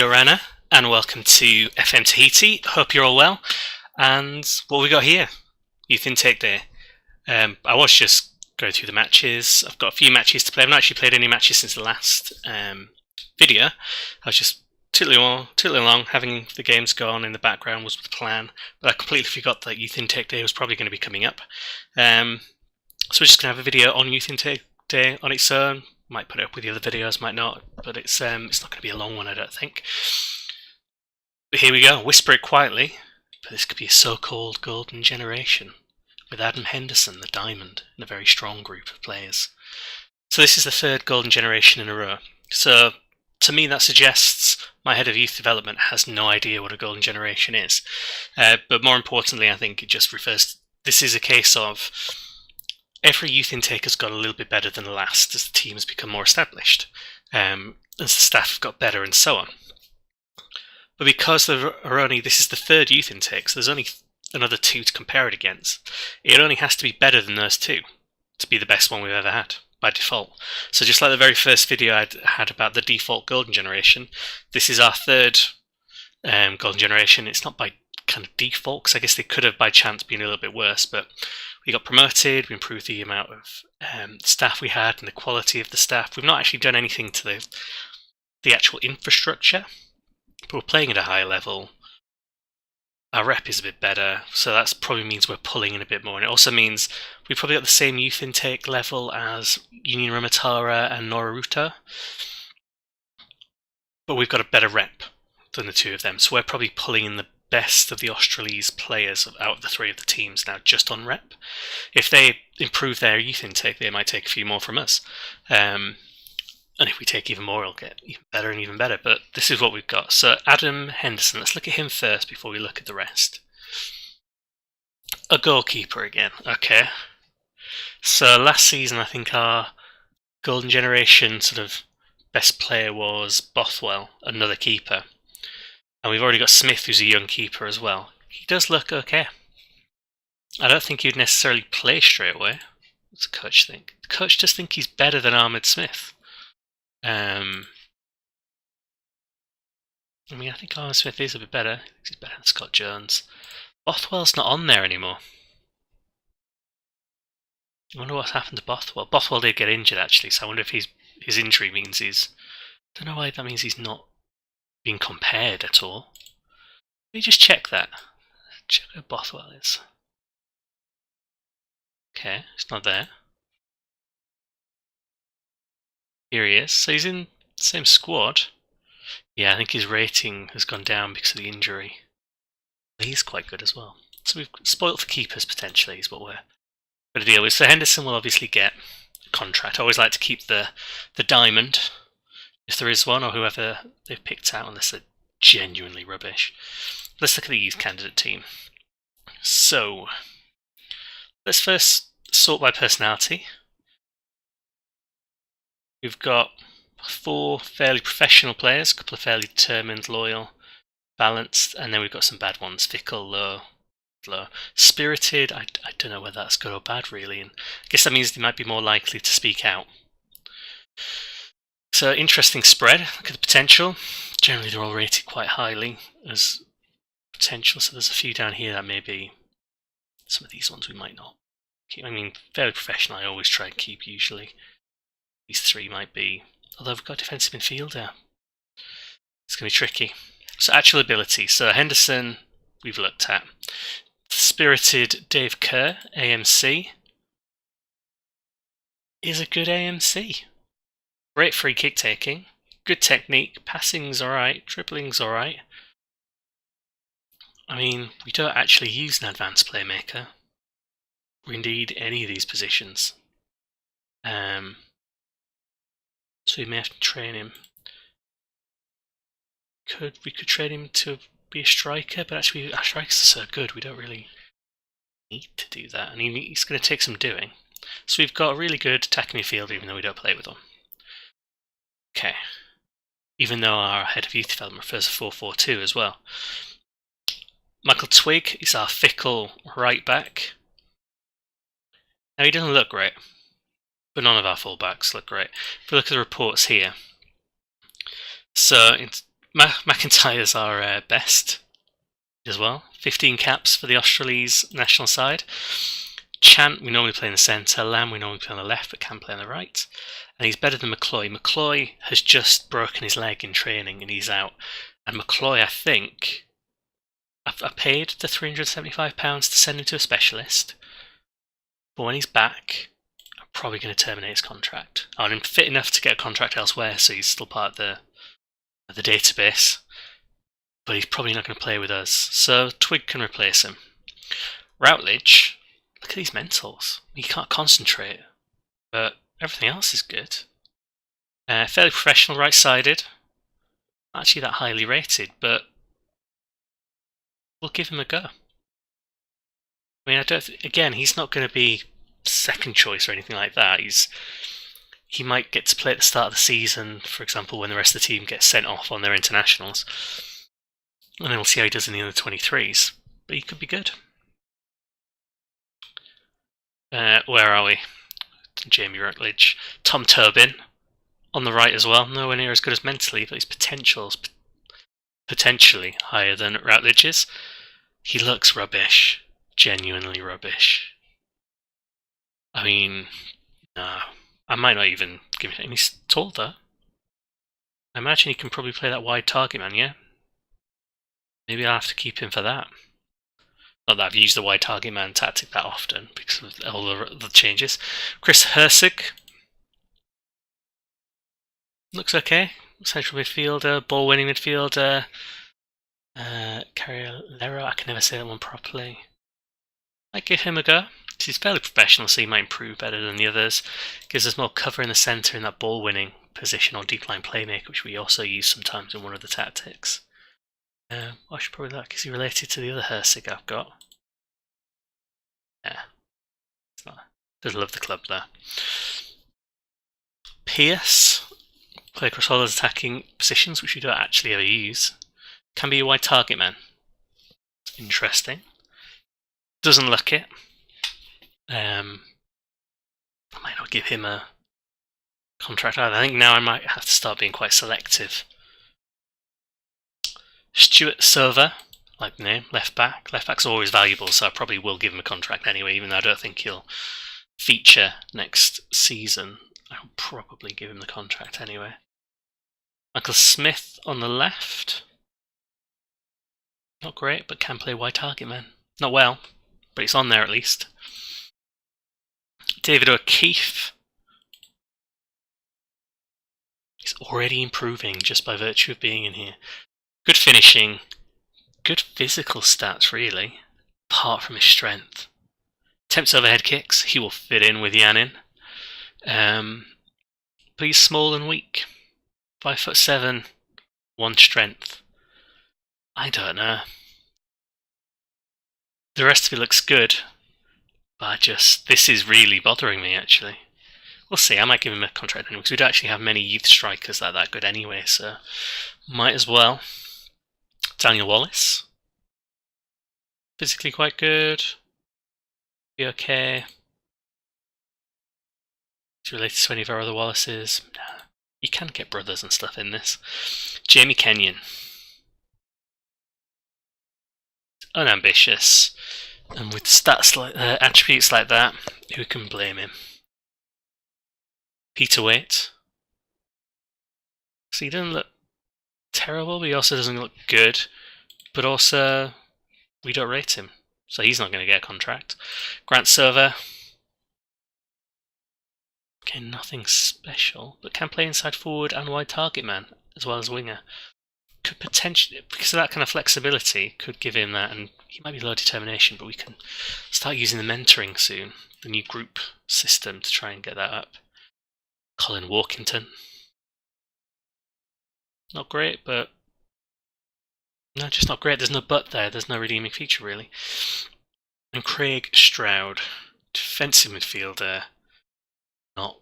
Yorana, and welcome to FM Tahiti. Hope you're all well. And what we got here? Youth Intake Day. I was just going through the matches. I've got a few matches to play. I've not actually played any matches since the last video. I was just tootling along, having the games go on in the background was the plan. But I completely forgot that Youth Intake Day was probably going to be coming up. So we're just going to have a video on Youth Intake Day on its own. Might put it up with the other videos, might not, but it's not going to be a long one, I don't think. But here we go, whisper it quietly, but this could be a so-called golden generation, with Adam Henderson, the diamond, and a very strong group of players. So this is the third golden generation in a row. So to me that suggests my head of youth development has no idea what a golden generation is. But more importantly, I think it just refers to, this is a case of every youth intake has got a little bit better than the last as the team has become more established, as the staff have got better and so on. But because this is the third youth intake, so there's only another two to compare it against, it only has to be better than those two to be the best one we've ever had, by default. So just like the very first video I had about the default golden generation, this is our third golden generation. It's not by kind of default, because I guess they could have by chance been a little bit worse, but we got promoted, we improved the amount of staff we had and the quality of the staff. We've not actually done anything to the actual infrastructure, but we're playing at a higher level. Our rep is a bit better, so that probably means we're pulling in a bit more. And it also means we've probably got the same youth intake level as Union Ramatara and Noraruto, but we've got a better rep than the two of them. So we're probably pulling in the best of the Australese players out of the three of the teams now, just on rep. If they improve their youth intake, they might take a few more from us. And if we take even more, it'll get even better and even better. But this is what we've got. So Adam Henderson, let's look at him first before we look at the rest. A goalkeeper again. Okay. So last season, I think our golden generation sort of best player was Bothwell, another keeper. And we've already got Smith, who's a young keeper as well. He does look okay. I don't think he'd necessarily play straight away. What's the coach think? The coach just think he's better than Ahmed Smith. I think Ahmed Smith is a bit better. He's better than Scott Jones. Bothwell's not on there anymore. I wonder what's happened to Bothwell. Bothwell did get injured, actually, so I wonder if his injury means he's... I don't know why that means he's not being compared at all. Let me just check that. Check where Bothwell is. Okay, it's not there. Here he is. So he's in the same squad. Yeah, I think his rating has gone down because of the injury. He's quite good as well. So we've spoilt for keepers potentially is what we're going to deal with. So Henderson will obviously get a contract. I always like to keep the diamond, if there is one, or whoever they've picked out, unless they're genuinely rubbish. Let's look at the youth candidate team. So, let's first sort by personality. We've got 4 fairly professional players, a couple of fairly determined, loyal, balanced, and then we've got some bad ones, fickle, low. Spirited, I don't know whether that's good or bad really, and I guess that means they might be more likely to speak out. So interesting spread, look at the potential. Generally they're all rated quite highly as potential, so there's a few down here that maybe some of these ones we might not keep. I mean, fairly professional I always try and keep usually. These 3 might be, although we've got defensive midfielder. It's going to be tricky. So actual ability, so Henderson we've looked at. Spirited Dave Kerr, AMC, is a good AMC. Great free kick taking, good technique, passing's alright, dribbling's alright. I mean, we don't actually use an advanced playmaker, or indeed any of these positions. So we may have to train him. We could train him to be a striker, but actually our strikers are so good, we don't really need to do that. And he's going to take some doing. So we've got a really good attacking midfielder, even though we don't play with him. Okay, even though our head of youth development prefers a 4-4-2 as well. Michael Twigg is our fickle right back. Now he doesn't look great, but none of our fullbacks look great. If we look at the reports here, so McIntyre's our best as well. 15 caps for the Australies national side. Chant, we normally play in the centre. Lamb, we normally play on the left, but can play on the right. And he's better than McCloy. McCloy has just broken his leg in training and he's out. And McCloy, I think, I paid the £375 to send him to a specialist. But when he's back, I'm probably going to terminate his contract. I want him fit enough to get a contract elsewhere, so he's still part of the database. But he's probably not going to play with us. So Twig can replace him. Routledge, look at these mentals. He can't concentrate. But everything else is good. Fairly professional, right-sided. Not actually that highly rated, but we'll give him a go. I mean, again, he's not going to be second choice or anything like that. He might get to play at the start of the season, for example, when the rest of the team gets sent off on their internationals. And then we'll see how he does in the under 23s. But he could be good. Where are we? Jamie Rutledge. Tom Turbin on the right as well. Nowhere near as good as mentally, but his potential's potentially higher than Rutledge's. He looks rubbish. Genuinely rubbish. I mean, no. I might not even give him. He's tall though. I imagine he can probably play that wide target man, yeah? Maybe I'll have to keep him for that. Not that I've used the wide target man tactic that often because of all the changes. Chris Hersig. Looks okay. Central midfielder, ball winning midfielder. Carriolero, I can never say that one properly. I'd give him a go. He's fairly professional, so he might improve better than the others. Gives us more cover in the centre in that ball winning position or deep line playmaker, which we also use sometimes in one of the tactics. I should probably look. Is he related to the other Hersig I've got? Yeah. It's not. Does love the club there. Pierce. Play across all those attacking positions, which we don't actually ever use. Can be a wide target man. Interesting. Doesn't look it. I might not give him a contract either. I think now I might have to start being quite selective. Stuart Silver, like the name, left back. Left back's always valuable, so I probably will give him a contract anyway, even though I don't think he'll feature next season. I'll probably give him the contract anyway. Michael Smith on the left. Not great, but can play wide target man. Not well, but it's on there at least. David O'Keefe. He's already improving just by virtue of being in here. Good finishing. Good physical stats, really. Apart from his strength. Attempts overhead kicks. He will fit in with Yanin. But he's small and weak. 5'7", 1 strength. I don't know. The rest of it looks good. But this is really bothering me, actually. We'll see, I might give him a contract anyway, because we don't actually have many youth strikers that are that good anyway, so might as well. Daniel Wallace. Physically quite good. Be okay. Is related to any of our other Wallaces? No. You can get brothers and stuff in this. Jamie Kenyon. Unambitious. And with stats like attributes like that, who can blame him? Peter Waite. So he doesn't look terrible, but he also doesn't look good. But also, we don't rate him, so he's not going to get a contract. Grant Silver. Okay, nothing special, but can play inside forward and wide target man, as well as winger. Could potentially, because of that kind of flexibility, could give him that, and he might be low determination, but we can start using the mentoring soon, the new group system, to try and get that up. Colin Walkington. Not great, but no, just not great. There's no but there. There's no redeeming feature, really. And Craig Stroud, defensive midfielder. Not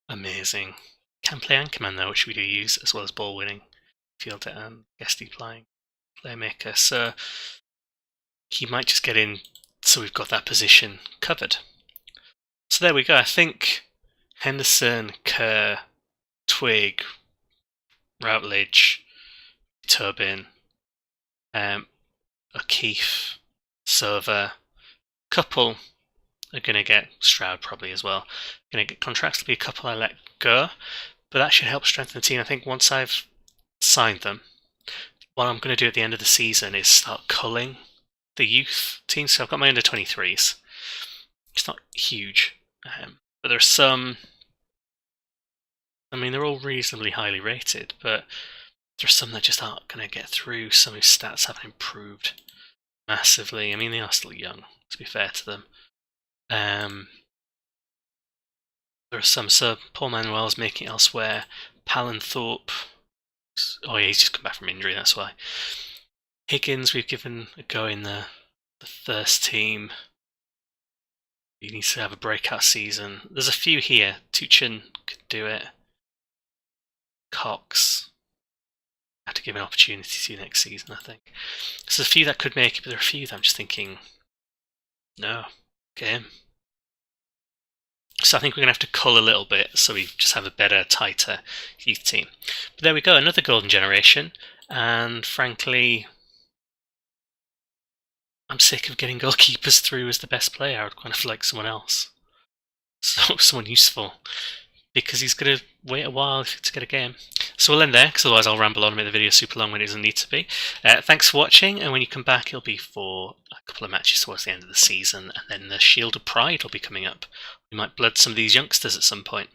amazing. Can play anchorman though, which we do use, as well as ball winning fielder and guest playing playmaker. So he might just get in, so we've got that position covered. So there we go. I think Henderson, Kerr, Twig, Routledge, Turbin, O'Keefe, Server, couple are going to get Stroud probably as well. Going to get contracts. There'll be a couple I let go, but that should help strengthen the team. I think once I've signed them, what I'm going to do at the end of the season is start culling the youth team. So I've got my under 23s. It's not huge, but there's some. I mean, they're all reasonably highly rated, but there's some that just aren't going to get through. Some whose stats haven't improved massively. I mean, they are still young, to be fair to them. There are some. So Paul Manuel's making it elsewhere. Palanthorpe. Oh yeah, he's just come back from injury. That's why. Higgins, we've given a go in the first team. He needs to have a breakout season. There's a few here. Tuchin could do it. Cox. I have to give an opportunity to next season, I think. So there's a few that could make it, but there are a few that I'm just thinking, no, game. So I think we're going to have to cull a little bit so we just have a better, tighter youth team. But there we go, another golden generation. And frankly, I'm sick of getting goalkeepers through as the best player. I would kind of like someone else. So someone useful. Because he's going to wait a while to get a game. So we'll end there, because otherwise I'll ramble on and make the video super long when it doesn't need to be. Thanks for watching, and when you come back it'll be for a couple of matches towards the end of the season, and then the Shield of Pride will be coming up. We might blood some of these youngsters at some point.